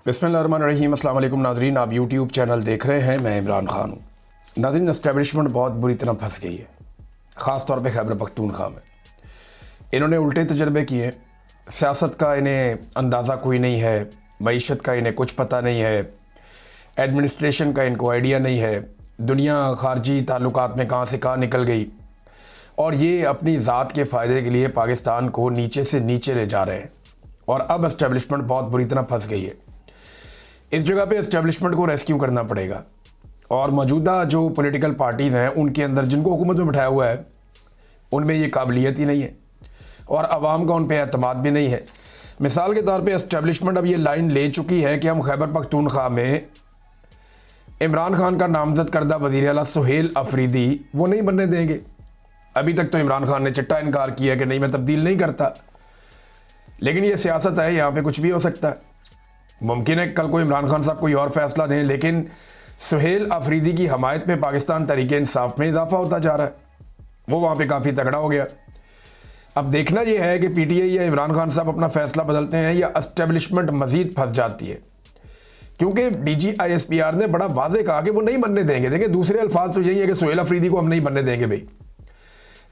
बिस्मिल्लाहिर्रहमानिर्रहीम। अस्सलाम वालेकुम नाज़रीन, आप यूट्यूब चैनल देख रहे हैं। मैं इमरान खान हूँ। नाज़रीन, एस्टेब्लिशमेंट बहुत बुरी तरह फंस गई है, ख़ास तौर पे खैबर पख्तूनख्वा में। इन्होंने उल्टे तजर्बे किए। सियासत का इन्हें अंदाज़ा कोई नहीं है, मईशत का इन्हें कुछ पता नहीं है, एडमिनिस्ट्रेशन का इनको आइडिया नहीं है, दुनिया ख़ारजी ताल्लुकात में कहाँ से कहाँ निकल गई, और ये अपनी ज़ात के फ़ायदे के लिए पाकिस्तान को नीचे से नीचे ले जा रहे हैं। और अब एस्टेब्लिशमेंट बहुत बुरी तरह फंस गई है। इस जगह पे एस्टेब्लिशमेंट को रेस्क्यू करना पड़ेगा, और मौजूदा जो पॉलिटिकल पार्टीज़ हैं उनके अंदर जिनको हुकूमत में बिठाया हुआ है उनमें ये काबिलियत ही नहीं है, और आवाम का उन पर एतमाद भी नहीं है। मिसाल के तौर पे एस्टेब्लिशमेंट अब ये लाइन ले चुकी है कि हम खैबर पख्तूनख्वा में इमरान खान का नामजद करदा वज़ीर आला सुहेल अफरीदी वो नहीं बनने देंगे। अभी तक तो इमरान खान ने चिट्टा इनकार किया कि नहीं, मैं तब्दील नहीं करता, लेकिन ये सियासत है, यहाँ पे कुछ भी हो सकता है। मुमकिन है कल को इमरान खान साहब कोई और फैसला दें, लेकिन सुहेल अफरीदी की हमायत में पाकिस्तान तहरीक-ए-इंसाफ में इजाफा होता जा रहा है। वो वहाँ पे काफ़ी तगड़ा हो गया। अब देखना ये है कि पीटीआई या इमरान खान साहब अपना फैसला बदलते हैं या एस्टेब्लिशमेंट मज़ीद फंस जाती है, क्योंकि DGISPR ने बड़ा वाज़े कहा कि वो नहीं बनने देंगे। देखिए, दूसरे अल्फाज तो यही है कि सुहेल अफरीदी को हम नहीं बनने देंगे। भाई,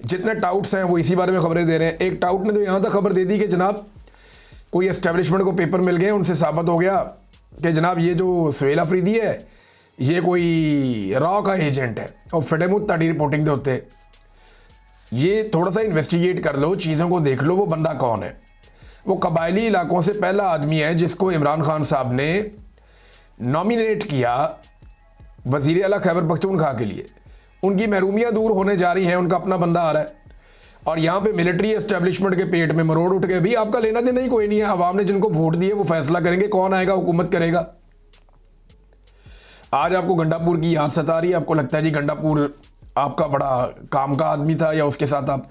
जितने टाउट्स हैं वो इसी बारे में खबरें दे रहे हैं। एक टाउट ने तो यहाँ तक खबर दे दी कि जनाब कोई एस्टेब्लिशमेंट को पेपर मिल गए, उनसे साबित हो गया कि जनाब ये जो सुहेल अफरीदी है ये कोई रॉ का एजेंट है और फिडेमुत ताड़ी रिपोर्टिंग दे होते। ये थोड़ा सा इन्वेस्टिगेट कर लो, चीज़ों को देख लो, वो बंदा कौन है। वो कबायली इलाकों से पहला आदमी है जिसको इमरान खान साहब ने नॉमिनेट किया वज़ीर आला खैबर पख्तूनख्वा के लिए। उनकी महरूमियाँ दूर होने जा रही हैं, उनका अपना बंदा आ रहा है, और यहाँ पे मिलिट्री एस्टेब्लिशमेंट के पेट में मरोड़ उठ गए। भी आपका लेना देना ही कोई नहीं है। आवाम ने जिनको वोट दिए वो फैसला करेंगे कौन आएगा, हुकूमत करेगा। आज आपको गंडापुर की याद सता रही है, आपको लगता है जी गंडापुर आपका बड़ा काम का आदमी था या उसके साथ आप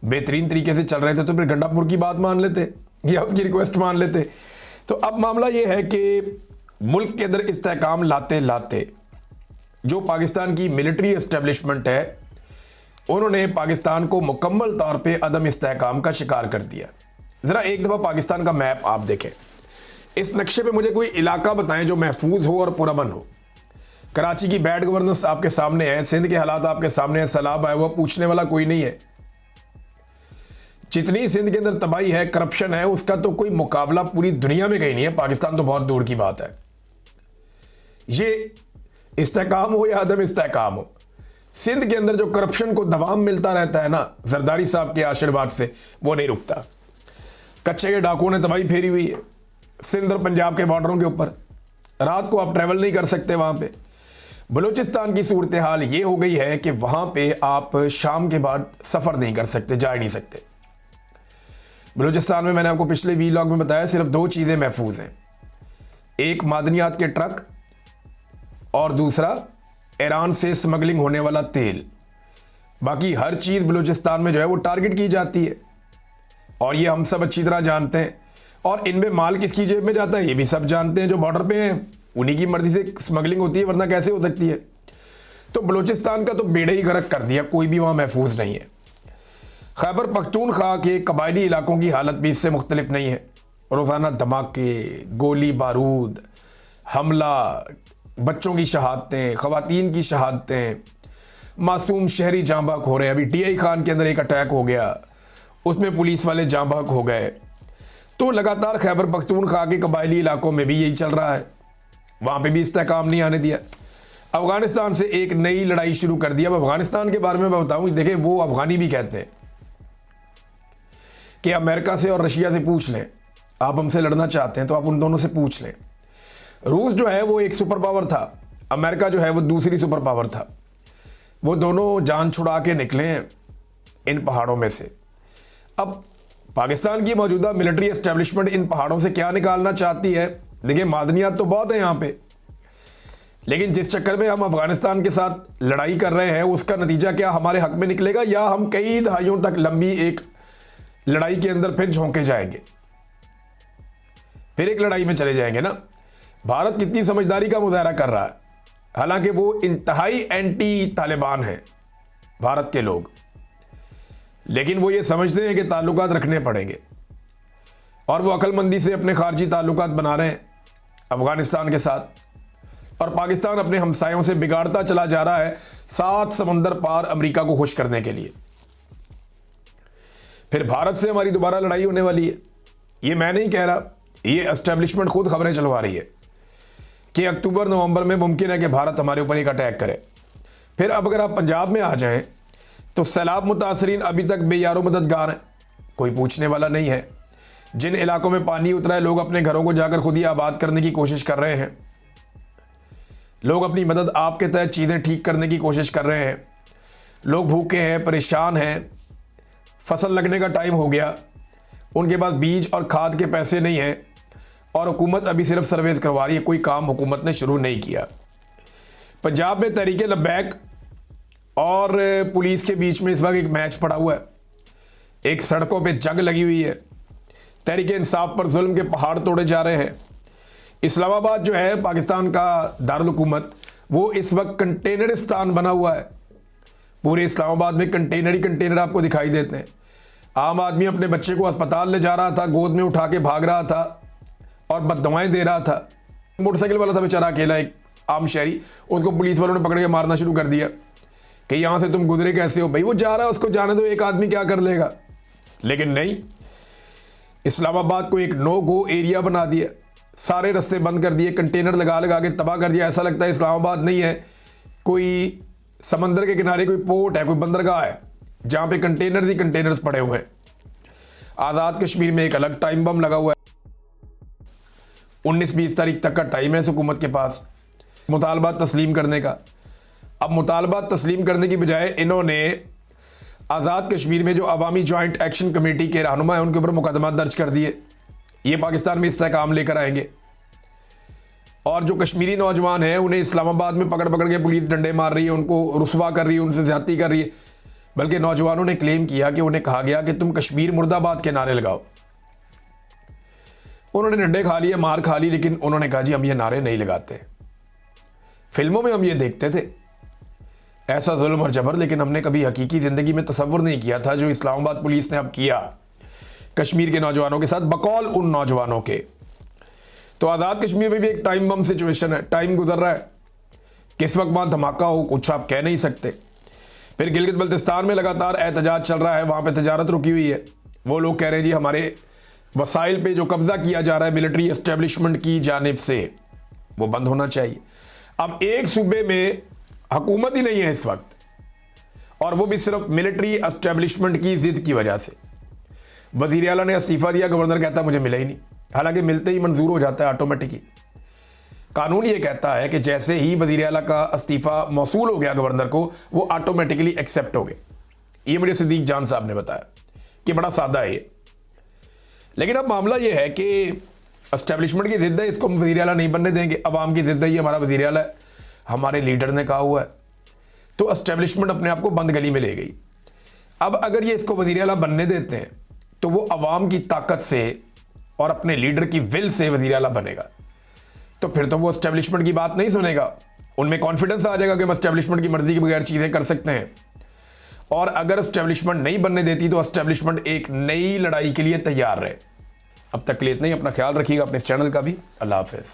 बेहतरीन तरीके से चल रहे थे, तो फिर गंडापुर की बात मान लेते या उसकी रिक्वेस्ट मान लेते। तो अब मामला ये है कि मुल्क के अंदर इस्तेहकाम लाते लाते जो पाकिस्तान की मिलिट्री एस्टेब्लिशमेंट है उन्होंने पाकिस्तान को मुकम्मल तौर पे अदम इस्तेहकाम का शिकार कर दिया। ज़रा एक दफ़ा पाकिस्तान का मैप आप देखें। इस नक्शे पे मुझे कोई इलाका बताएं जो महफूज हो और पुरअमन हो। कराची की बैड गवर्नेंस आपके सामने है, सिंध के हालात आपके सामने है, सैलाब आया हुआ, पूछने वाला कोई नहीं है। जितनी सिंध के अंदर तबाही है, करप्शन है, उसका तो कोई मुकाबला पूरी दुनिया में कहीं नहीं है। पाकिस्तान तो बहुत दूर की बात है। ये इस्तेहकाम हो या अदम इस्तेहकाम हो, सिंध के अंदर जो करप्शन को दवाम मिलता रहता है ना, जरदारी साहब के आशीर्वाद से, वो नहीं रुकता। कच्चे के डाकुओं ने तबाही फेरी हुई है सिंध और पंजाब के बॉर्डरों के ऊपर। रात को आप ट्रैवल नहीं कर सकते वहाँ पे। बलूचिस्तान की सूरत हाल ये हो गई है कि वहाँ पे आप शाम के बाद सफ़र नहीं कर सकते, जा ही नहीं सकते। बलूचिस्तान में मैंने आपको पिछले वीलॉग में बताया सिर्फ दो चीज़ें महफूज हैं, एक मादनियात के ट्रक और दूसरा ईरान से स्मगलिंग होने वाला तेल। बाकी हर चीज़ बलूचिस्तान में जो है वो टारगेट की जाती है, और ये हम सब अच्छी तरह जानते हैं। और इनमें माल किसकी जेब में जाता है ये भी सब जानते हैं। जो बॉर्डर पे हैं उन्हीं की मर्जी से स्मगलिंग होती है, वरना कैसे हो सकती है। तो बलूचिस्तान का तो बेड़ा ही गर्क कर दिया, कोई भी वहाँ महफूज नहीं है। खैबर पख्तूनख्वा के कबायली इलाकों की हालत भी इससे मुख्तलिफ नहीं है। रोज़ाना धमाके, गोली बारूद, हमला, बच्चों की शहादतें, ख़वातीन की शहादतें, मासूम शहरी जाँ बहक हो रहे हैं। अभी DI खान के अंदर एक अटैक हो गया, उसमें पुलिस वाले जाँ बहक हो गए। तो लगातार खैबर पख्तूनख्वा के कबायली इलाकों में भी यही चल रहा है, वहाँ पे भी इस्तेहकाम नहीं आने दिया। अफ़गानिस्तान से एक नई लड़ाई शुरू कर दिया। अब अफ़गानिस्तान के बारे में मैं बताऊँ, देखें, वो अफ़गानी भी कहते हैं कि अमेरिका से और रशिया से पूछ लें, आप हमसे लड़ना चाहते हैं तो आप उन दोनों से पूछ लें। रूस जो है वो एक सुपर पावर था, अमेरिका जो है वो दूसरी सुपर पावर था। वो दोनों जान छुड़ा के निकले इन पहाड़ों में से। अब पाकिस्तान की मौजूदा मिलिट्री एस्टेब्लिशमेंट इन पहाड़ों से क्या निकालना चाहती है? देखिए, मादनियात तो बहुत है यहाँ पे, लेकिन जिस चक्कर में हम अफगानिस्तान के साथ लड़ाई कर रहे हैं उसका नतीजा क्या हमारे हक में निकलेगा, या हम कई दहाइयों तक लंबी एक लड़ाई के अंदर फिर झोंके जाएंगे, फिर एक लड़ाई में चले जाएंगे ना। भारत कितनी समझदारी का मुजाहरा कर रहा है, हालांकि वो इंतहाई एंटी तालिबान है भारत के लोग, लेकिन वो ये समझते हैं कि ताल्लुकात रखने पड़ेंगे, और वो अक्लमंदी से अपने खारजी ताल्लुकात बना रहे हैं। अफगानिस्तान के साथ, और पाकिस्तान अपने हमसायों से बिगाड़ता चला जा रहा है 7 समंदर पार अमेरिका को खुश करने के लिए। फिर भारत से हमारी दोबारा लड़ाई होने वाली है। ये मैं नहीं कह रहा, ये एस्टेब्लिशमेंट खुद खबरें चलवा रही है कि अक्टूबर नवंबर में मुमकिन है कि भारत हमारे ऊपर एक अटैक करे। फिर अब अगर आप पंजाब में आ जाएं तो सैलाब मुतासरीन अभी तक बेयारो मददगार हैं, कोई पूछने वाला नहीं है। जिन इलाकों में पानी उतरा है लोग अपने घरों को जाकर खुद ही आबाद करने की कोशिश कर रहे हैं। लोग अपनी मदद आपके तहत चीज़ें ठीक करने की कोशिश कर रहे हैं। लोग भूखे हैं, परेशान हैं, फसल लगने का टाइम हो गया, उनके पास बीज और खाद के पैसे नहीं हैं और हुकूमत अभी सिर्फ सर्वेस करवा रही है, कोई काम हुकूमत ने शुरू नहीं किया। पंजाब में तहरीक लब्बैक और पुलिस के बीच में इस वक्त एक मैच पड़ा हुआ है, एक सड़कों पे जंग लगी हुई है। तहरीक इंसाफ पर जुल्म के पहाड़ तोड़े जा रहे हैं। इस्लामाबाद जो है पाकिस्तान का दारुल हुकूमत, वो इस वक्त कंटेनरिस्तान बना हुआ है। पूरे इस्लामाबाद में कंटेनर ही कंटेनर आपको दिखाई देते हैं। आम आदमी अपने बच्चे को अस्पताल ले जा रहा था, गोद में उठा के भाग रहा था और बददवाएं दे रहा था। मोटरसाइकिल वाला था बेचारा अकेला, एक आम शहरी, उसको पुलिस वालों ने पकड़ के मारना शुरू कर दिया कि यहाँ से तुम गुजरे कैसे हो। भाई वो जा रहा है, उसको जाने दो, एक आदमी क्या कर लेगा। लेकिन नहीं, इस्लामाबाद को एक नो गो एरिया बना दिया, सारे रास्ते बंद कर दिए, कंटेनर लगा लगा के तबाह कर दिया। ऐसा लगता है इस्लामाबाद नहीं है, कोई समंदर के किनारे कोई पोर्ट है, कोई बंदरगाह है जहाँ पे कंटेनर ही कंटेनर्स पड़े हुए हैं। आज़ाद कश्मीर में एक अलग टाइम बम लगा हुआ है। 19-20 तारीख तक का टाइम है इस हुकूमत के पास मुतालबात तस्लीम करने का। अब मुतालबात तस्लीम करने की बजाय इन्होंने आज़ाद कश्मीर में जो अवामी जॉइंट एक्शन कमेटी के रहनुमा है उनके ऊपर मुकदमा दर्ज कर दिए। ये पाकिस्तान में इस्तेहकाम लेकर आएंगे और जो कश्मीरी नौजवान हैं उन्हें इस्लामाबाद में पकड़ पकड़ के पुलिस डंडे मार रही है, उनको रुस्वा कर रही है, उनसे ज्यादती कर रही है। बल्कि नौजवानों ने क्लेम किया कि उन्हें कहा गया कि तुम कश्मीर मुर्दाबाद के नारे लगाओ। उन्होंने डंडे खा लिए, मार खा ली, लेकिन उन्होंने कहा जी हम ये नारे नहीं लगाते। फिल्मों में हम ये देखते थे ऐसा जुल्म और जबर, लेकिन हमने कभी हकीकी ज़िंदगी में तसव्वुर नहीं किया था जो इस्लामाबाद पुलिस ने अब किया कश्मीर के नौजवानों के साथ, बकौल उन नौजवानों के। तो आज़ाद कश्मीर में भी एक टाइम बम सिचुएशन है, टाइम गुजर रहा है, किस वक्त वहाँ धमाका हो कुछ आप कह नहीं सकते। फिर गिलगित बल्तिस्तान में लगातार एहतजाज चल रहा है, वहाँ पे तजारत रुकी हुई है। वो लोग कह रहे हैं जी हमारे वसाइल पे जो कब्जा किया जा रहा है मिलिट्री एस्टेब्लिशमेंट की जानिब से, वो बंद होना चाहिए। अब एक सूबे में हुकूमत ही नहीं है इस वक्त, और वो भी सिर्फ मिलिट्री एस्टेब्लिशमेंट की जिद की वजह से। वज़ीर आला ने इस्तीफ़ा दिया, गवर्नर कहता मुझे मिला ही नहीं, हालांकि मिलते ही मंजूर हो जाता है ऑटोमेटिकली। कानून ये कहता है कि जैसे ही वज़ीर आला का इस्तीफ़ा मौसूल हो गया गवर्नर को, वो ऑटोमेटिकली एक्सेप्ट हो गए। ये मुझे सिद्दीक जान साहब ने बताया कि बड़ा सादा है ये। लेकिन अब मामला ये है कि एस्टेब्लिशमेंट की जिद है, इसको वज़ीर आला नहीं बनने देंगे। अवाम की जिद है, ये हमारा वज़ीर आला है, हमारे लीडर ने कहा हुआ है, तो एस्टेब्लिशमेंट अपने आप को बंद गली में ले गई। अब अगर ये इसको वज़ीर आला बनने देते हैं तो वो अवाम की ताकत से और अपने लीडर की विल से वज़ीर आला बनेगा, तो फिर तो वो एस्टेब्लिशमेंट की बात नहीं सुनेगा। उनमें कॉन्फिडेंस आ जाएगा कि हम एस्टेब्लिशमेंट की मर्जी के बगैर चीज़ें कर सकते हैं। और अगर एस्टेब्लिशमेंट नहीं बनने देती तो एस्टेब्लिशमेंट एक नई लड़ाई के लिए तैयार रहे। अब तक के लिए इतना ही, अपना ख्याल रखिएगा, अपने इस चैनल का भी। अल्लाह हाफ़िज़।